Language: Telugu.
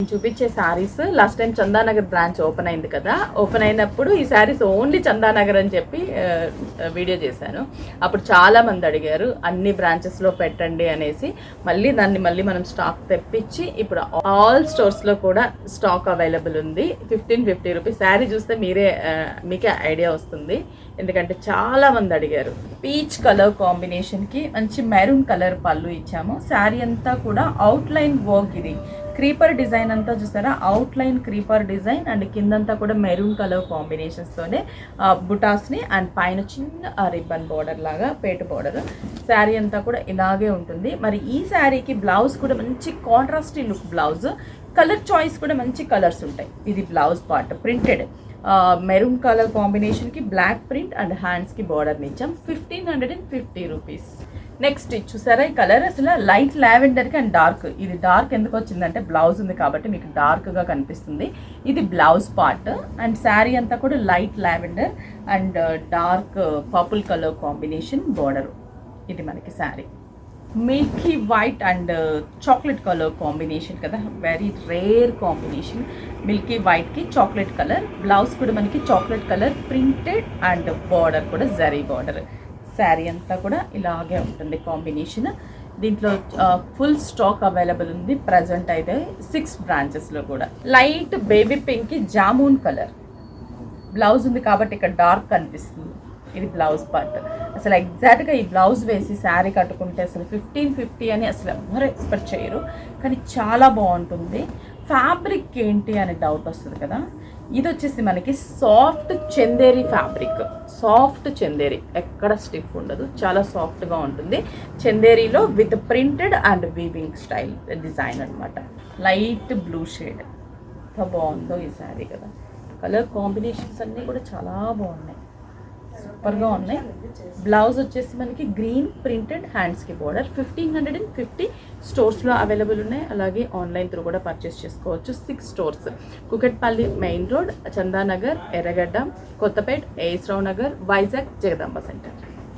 చూపించే saris last time Chandanagar branch open అయింది కదా, ఓపెన్ అయినప్పుడు ఈ శారీస్ ఓన్లీ చందానగర్ అని చెప్పి వీడియో చేశాను. అప్పుడు చాలా మంది అడిగారు అన్ని బ్రాంచెస్లో పెట్టండి అనేసి. దాన్ని మనం స్టాక్ తెప్పించి ఇప్పుడు ఆల్ స్టోర్స్లో కూడా స్టాక్ అవైలబుల్ ఉంది. 1550 రూపీస్ శారీ చూస్తే మీకే ఐడియా వస్తుంది, ఎందుకంటే చాలా మంది అడిగారు. పీచ్ కలర్ కాంబినేషన్కి మంచి మెరూన్ కలర్ పళ్ళు ఇచ్చాము. శారీ అంతా కూడా అవుట్లైన్ వర్క్, ఇది క్రీపర్ డిజైన్ అంతా చూసారా, అవుట్లైన్ క్రీపర్ డిజైన్ అండ్ కిందంతా కూడా మెరూన్ కలర్ కాంబినేషన్స్తోనే బుటాస్ని అండ్ పైన చిన్న రిబ్బన్ బార్డర్ లాగా పేట బార్డర్. శారీ అంతా కూడా ఇలాగే ఉంటుంది. మరి ఈ శారీకి బ్లౌజ్ కూడా మంచి కాంట్రాస్టీ లుక్ బ్లౌజ్, కలర్ చాయిస్ కూడా మంచి కలర్స్ ఉంటాయి. ఇది blouse part printed maroon colour కాంబినేషన్కి బ్లాక్ ప్రింట్ అండ్ హ్యాండ్స్కి బార్డర్ని ఇచ్చాం. 1550 రూపీస్. నెక్స్ట్ చూసారా ఈ కలర్ అసలు లైట్ లావెండర్కి అండ్ డార్క్. ఇది డార్క్ ఎందుకు వచ్చిందంటే బ్లౌజ్ ఉంది కాబట్టి మీకు డార్క్గా కనిపిస్తుంది. ఇది బ్లౌజ్ పార్ట్ అండ్ శారీ అంతా కూడా light lavender and dark purple colour combination border. ఇది మనకి sari milky white and chocolate colour combination కదా, వెరీ రేర్ కాంబినేషన్. మిల్కీ వైట్కి చాక్లెట్ కలర్, బ్లౌజ్ కూడా మనకి chocolate colour printed and border కూడా జరీ బార్డర్. శారీ అంతా కూడా ఇలాగే ఉంటుంది కాంబినేషన్. దీంట్లో ఫుల్ స్టాక్ అవైలబుల్ ఉంది ప్రజెంట్ అయితే 6 బ్రాంచెస్లో కూడా. లైట్ బేబీ పింక్కి జామూన్ కలర్ బ్లౌజ్ ఉంది కాబట్టి ఇక్కడ డార్క్ కనిపిస్తుంది. ఇది బ్లౌజ్ పార్ట్. అసలు ఎగ్జాక్ట్గా ఈ బ్లౌజ్ వేసి శారీ కట్టుకుంటే అసలు 1550 అని అసలు ఎవరు ఎక్స్పెక్ట్ చేయరు, కానీ చాలా బాగుంటుంది. ఫ్యాబ్రిక్ ఏంటి అనే డౌట్ వస్తుంది కదా, ఇది వచ్చేసి మనకి soft Chanderi fabric. Soft Chanderi, ఎక్కడ స్టిఫ్ ఉండదు, చాలా సాఫ్ట్గా ఉంటుంది. చందేరిలో with printed and weaving style design అనమాట. లైట్ బ్లూ షేడ్, ఎంత బాగుందో ఈ శారీ కదా. కలర్ కాంబినేషన్స్ అన్నీ కూడా చాలా బాగున్నాయి, సూపర్గా ఉన్నాయి. బ్లౌజ్ వచ్చేసి మనకి గ్రీన్ ప్రింటెడ్ హ్యాండ్స్కి బార్డర్. 1550 స్టోర్స్లో అవైలబుల్ ఉన్నాయి. అలాగే ఆన్లైన్ త్రూ కూడా పర్చేస్ చేసుకోవచ్చు. 6 stores: Kukatpally main road, Chandanagar, ఎర్రగడ్డ, కొత్తపేట్, ఏఎస్ రావు నగర్, వైజాగ్, జగదాంబ సెంటర్.